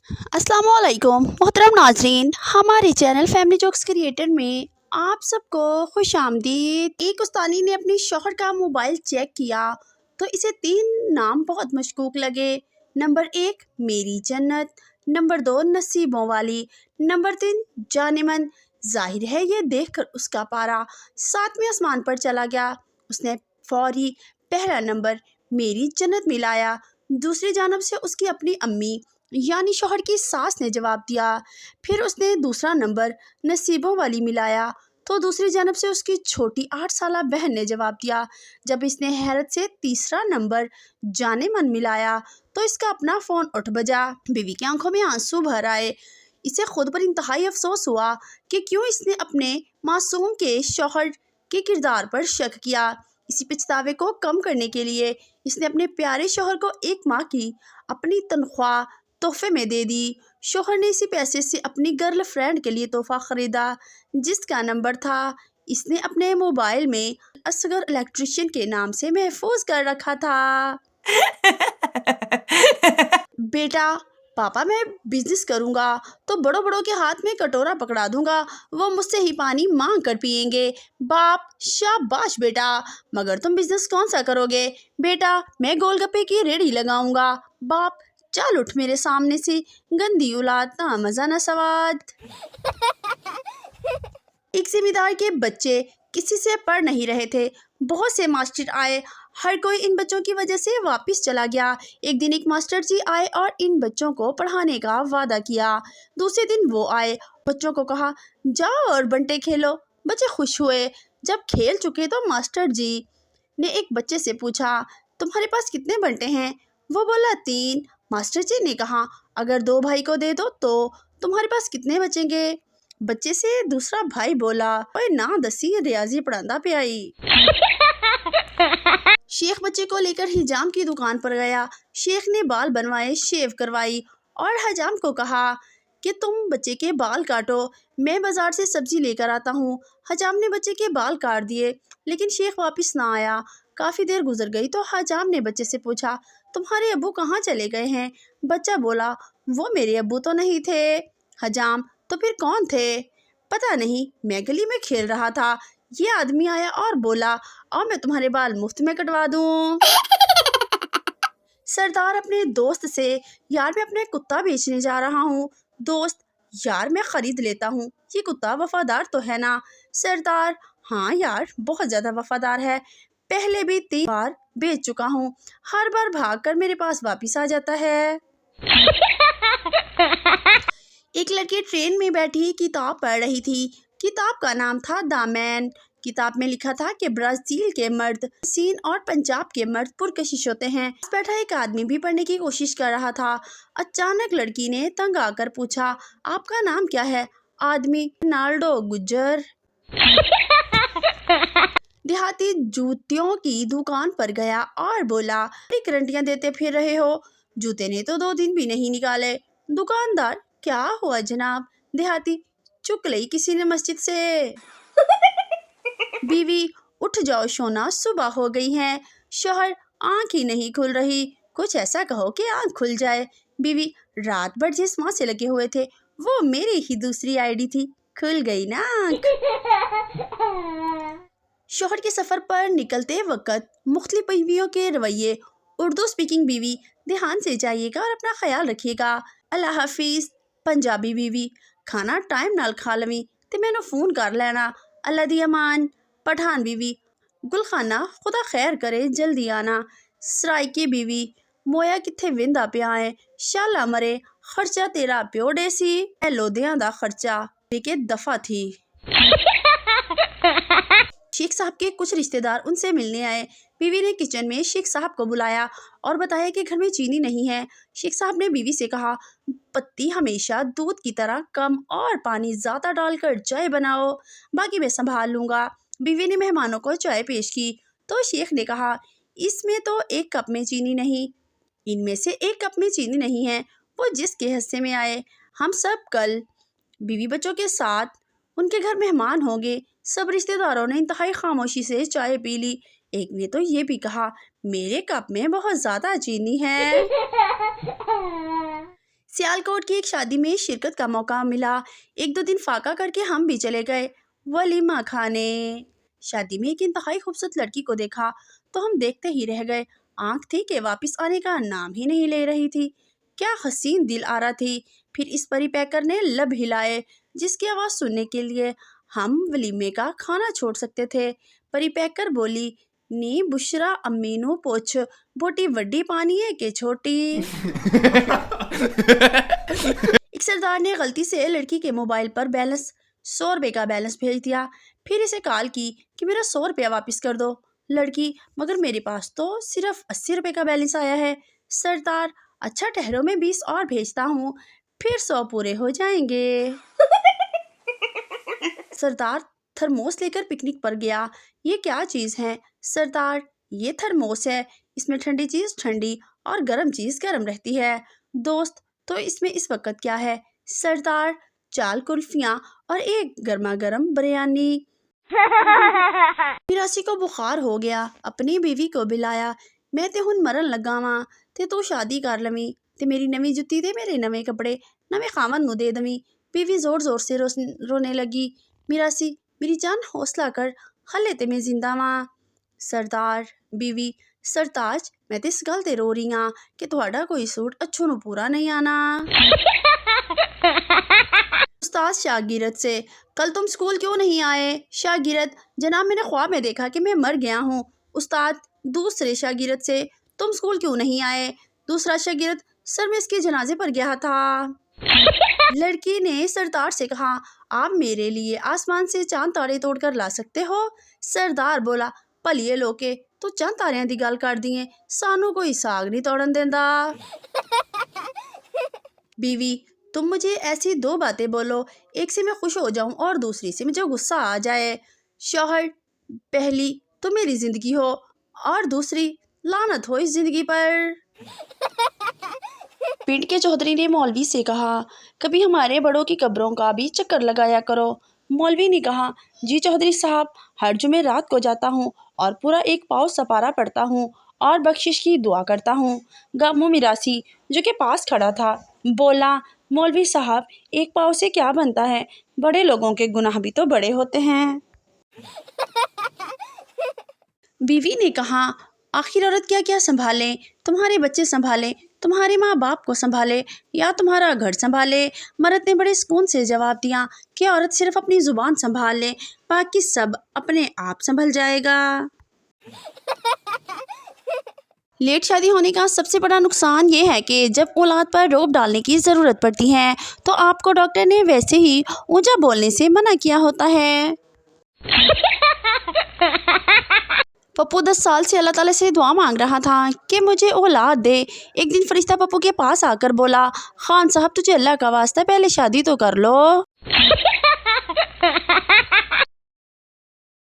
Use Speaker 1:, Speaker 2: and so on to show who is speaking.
Speaker 1: अस्सलाम वालेकुम मोहतरम नाजरीन, हमारे चैनल फैमिली जोक्स क्रिएटर में आप सबको खुश आमदीद। एक उस्तानी ने अपने शौहर का मोबाइल चेक किया तो इसे 3 नाम बहुत मशकूक लगे। नंबर 1 मेरी जन्नत, नंबर 2 नसीबों वाली, नंबर 3 जानेमन। जाहिर है ये देखकर उसका पारा 7वें आसमान पर चला गया। उसने फौरी पहला नंबर मेरी जन्नत मिलाया। दूसरी जानब से उसकी अपनी अम्मी यानी शौहर की सास ने जवाब दिया। फिर उसने दूसरा नंबर नसीबों वाली मिलाया तो दूसरी जानब से उसकी छोटी 8 साला बहन ने जवाब दिया। जब इसने हैरत से तीसरा नंबर जाने मन मिलाया तो इसका अपना फ़ोन उठ बजा। बीवी की आंखों में आंसू भर आए। इसे खुद पर इंतहाई अफसोस हुआ कि क्यों इसने अपने मासूम के शौहर के किरदार पर शक किया। इसी पछतावे को कम करने के लिए इसने अपने प्यारे शौहर को 1 माह की अपनी तनख्वाह तोहफे में दे दी। शौहर ने इसी पैसे से अपनी गर्ल फ्रेंड के लिए तोहफा ख़रीदा जिसका नंबर था इसने अपने मोबाइल में असगर इलेक्ट्रिशियन के नाम से महफूज कर रखा था। बेटा, पापा मैं बिजनेस करूँगा तो बड़ों बड़ों के हाथ में कटोरा पकड़ा दूंगा, वो मुझसे ही पानी मांग कर पियेंगे। बाप, शाबाश बेटा, मगर तुम बिजनेस कौन सा करोगे? बेटा, मैं गोलगप्पे की रेहड़ी लगाऊंगा। बाप, चल उठ मेरे सामने से, गंदी औलाद, ना मज़ा ना सवाद। एक जिम्मेदार के बच्चे किसी से पढ़ नहीं रहे थे। बहुत से मास्टर आए, हर कोई इन बच्चों की वजह से वापस चला गया। एक दिन एक मास्टर जी आए और इन बच्चों को पढ़ाने का वादा किया। दूसरे दिन वो आए, बच्चों को कहा जाओ और बंटे खेलो। बच्चे खुश हुए। जब खेल चुके तो मास्टर जी ने एक बच्चे से पूछा तुम्हारे पास कितने बंटे हैं? वो बोला 3। मास्टर जी ने कहा अगर 2 भाई को दे दो तो तुम्हारे पास कितने बचेंगे? बच्चे से दूसरा भाई बोला ओए ना दसी रियाजी पढ़ांदा पे आई। शेख बच्चे को लेकर हिजाम की दुकान पर गया। शेख ने बाल बनवाए, शेव करवाई और हजाम को कहा कि तुम बच्चे के बाल काटो, मैं बाजार से सब्जी लेकर आता हूँ। हजाम ने बच्चे के बाल काट दिए लेकिन शेख वापस ना आया। काफ़ी देर गुजर गई तो हजाम ने बच्चे से पूछा तुम्हारे अब्बू कहाँ चले गए हैं? बच्चा बोला वो मेरे अब्बू तो नहीं थे। हजाम तो फिर कौन थे? पता नहीं, मैं गली में खेल रहा था, ये आदमी आया और बोला और मैं तुम्हारे बाल मुफ्त में कटवा दूं। सरदार अपने दोस्त से यार मैं अपना कुत्ता बेचने जा रहा हूँ। दोस्त यार मैं खरीद लेता हूँ, ये कुत्ता वफादार तो है ना? सरदार हाँ यार बहुत ज़्यादा वफादार है, पहले भी 3 बार बेच चुका हूँ, हर बार भागकर मेरे पास वापस आ जाता है। एक लड़की ट्रेन में बैठी किताब पढ़ रही थी। किताब का नाम था द मैन। किताब में लिखा था कि ब्राज़ील के मर्द सिंध और पंजाब के मर्द पुरकशिश होते हैं। पास बैठा एक आदमी भी पढ़ने की कोशिश कर रहा था। अचानक लड़की ने तंग आकर पूछा आपका नाम क्या है? आदमी नाल्डो गुज्जर। देहाती जूतियों की दुकान पर गया और बोला गारंटियां देते फिर रहे हो, जूते ने तो 2 दिन भी नहीं निकाले। दुकानदार क्या हुआ जनाब? देहाती चुक ली किसी ने मस्जिद से। बीवी उठ जाओ सोना, सुबह हो गई है। शौहर आँख ही नहीं खुल रही, कुछ ऐसा कहो कि आँख खुल जाए। बीवी रात भर जिस माँ से लगे हुए थे वो मेरी ही दूसरी आईडी थी, खुल गई ना आँख। शौहर के सफ़र पर निकलते वक्त मुख्तलिफ बीवियों के रवैये। उर्दू स्पीकिंग बीवी ध्यान से जाइएगा और अपना ख्याल रखिएगा, अल्लाह हाफिज़। पंजाबी बीवी खाना टाइम नाल खा लवी ते मैनू फ़ोन कर लेना, अल्लाह दी अमान। पठान बीवी गुलखाना खुदा खैर करे जल्दी आना। सराइकी बीवी मोया कित्थे वेंदा पिया है, शाला मरे खर्चा तेरा प्यो डेसी, लोधियां दा खर्चा के दफा थी। शेख साहब के कुछ रिश्तेदार उनसे मिलने आए। बीवी ने किचन में शेख साहब को बुलाया और बताया कि घर में चीनी नहीं है। शेख साहब ने बीवी से कहा पत्ती हमेशा दूध की तरह कम और पानी ज़्यादा डालकर चाय बनाओ, बाकी मैं संभाल लूँगा। बीवी ने मेहमानों को चाय पेश की तो शेख ने कहा इसमें तो 1 कप में चीनी नहीं, इनमें से 1 कप में चीनी नहीं है, वो जिसके हिस्से में आए। हम सब कल बीवी बच्चों के साथ उनके घर मेहमान होंगे। सब रिश्तेदारों ने इंतहाई खामोशी से चाय पी ली। एक ने तो ये भी कहा मेरे कप में बहुत ज़्यादा चीनी है। सियालकोट की एक शादी में शिरकत का मौका मिला। एक दो दिन फाका करके हम भी चले गए वलीमा खाने। शादी में एक इंतहाई खूबसूरत लड़की को देखा तो हम देखते ही रह गए। आंख थी कि वापस आने का नाम ही नहीं ले रही थी। क्या हसीन दिल आ रहा थी। फिर इस परी पैकर ने लब हिलाए जिसकी आवाज़ सुनने के लिए हम वलीमे का खाना छोड़ सकते थे। परी पैकर बोली, नी बुशरा अम्मीनू पोछ, बोटी वड्डी पानी है कि छोटी। एक सरदार ने गलती से लड़की के मोबाइल पर बैलेंस 100 रुपये का बैलेंस भेज दिया। फिर इसे कॉल की कि मेरा 100 रुपया वापस कर दो। लड़की, मगर मेरे पास तो सिर्फ 80 रुपये का बैलेंस आया है। सरदार, अच्छा ठहरो, मैं 20 और भेजता हूँ, फिर 100 पूरे हो जाएंगे। सरदार थर्मोस लेकर पिकनिक पर गया। ये क्या चीज़ है? सरदार, ये थर्मोस है, इसमें ठंडी चीज़ ठंडी और गर्म चीज़ गर्म रहती है। दोस्त, तो इसमें इस वक्त क्या है? सरदार, 4 कुल्फियाँ और एक गर्मा गर्म बिरयानी। मिरासी को बुखार हो गया। अपनी बीवी को बुलाया। मैं ते हुन मरन लगा वां ते तू शादी कर लवी ते मेरी नवी जुत्ती ते मेरे नवे कपड़े नवे खावन नू दे दवी। बीवी जोर जोर से रोने लगी। मिरासी, मेरी जान हौसला कर, हले ते मैं जिंदा वां। सरदार, बीवी, सरताज, मैं ते इस गल ते रो रही हाँ कि तुहाडा कोई सूट अच्छू नू पूरा नहीं आना। उस्ताद शागिर्द से, कल तुम स्कूल क्यों नहीं आए? शागिर्द, जनाब मैंने ख्वाब में देखा कि मैं मर गया हूँ। उस्ताद दूसरे शागिर्द से, तुम स्कूल क्यों नहीं आए? दूसरा शागिर्द, सर मैं इसके जनाजे पर गया था। लड़की ने सरदार से कहा, आप मेरे लिए आसमान से चांद तारे तोड़ कर ला सकते हो? सरदार बोला, भलिए लोके, तो चंद तारियां दी गल कर दिए, सानू कोई साग नहीं तोड़न देंदा। बीवी, तुम मुझे ऐसी 2 बातें बोलो, एक से मैं खुश हो जाऊं और दूसरी से मुझे गुस्सा आ जाए। शौहर, पहली तुम मेरी जिंदगी हो और दूसरी लानत हो इस जिंदगी पर। पिंड के चौधरी ने मौलवी से कहा, कभी हमारे बड़ों की कब्रों का भी चक्कर लगाया करो। मौलवी ने कहा, जी चौधरी साहब, हर जुमे रात को जाता हूँ और पूरा 1 पाव सपारा पढ़ता हूँ और बख्शिश की दुआ करता हूँ। गामू मिरासी जो के पास खड़ा था बोला, मौलवी साहब, 1 पाव से क्या बनता है? बड़े लोगों के गुनाह भी तो बड़े होते हैं। बीवी ने कहा, आखिर औरत क्या क्या संभाले? तुम्हारे बच्चे संभाले, तुम्हारे माँ बाप को संभाले या तुम्हारा घर संभाले? मर्द ने बड़े सुकून से जवाब दिया कि औरत सिर्फ अपनी ज़ुबान संभाल ले, बाकी सब अपने आप संभल जाएगा। लेट शादी होने का सबसे बड़ा नुकसान ये है कि जब औलाद पर रोब डालने की ज़रूरत पड़ती है तो आपको डॉक्टर ने वैसे ही ऊंचा बोलने से मना किया होता है। पप्पू 10 साल से अल्लाह ताला से दुआ मांग रहा था कि मुझे औलाद दे। एक दिन फरिश्ता पप्पू के पास आकर बोला, खान साहब, तुझे अल्लाह का वास्ता पहले शादी तो कर लो।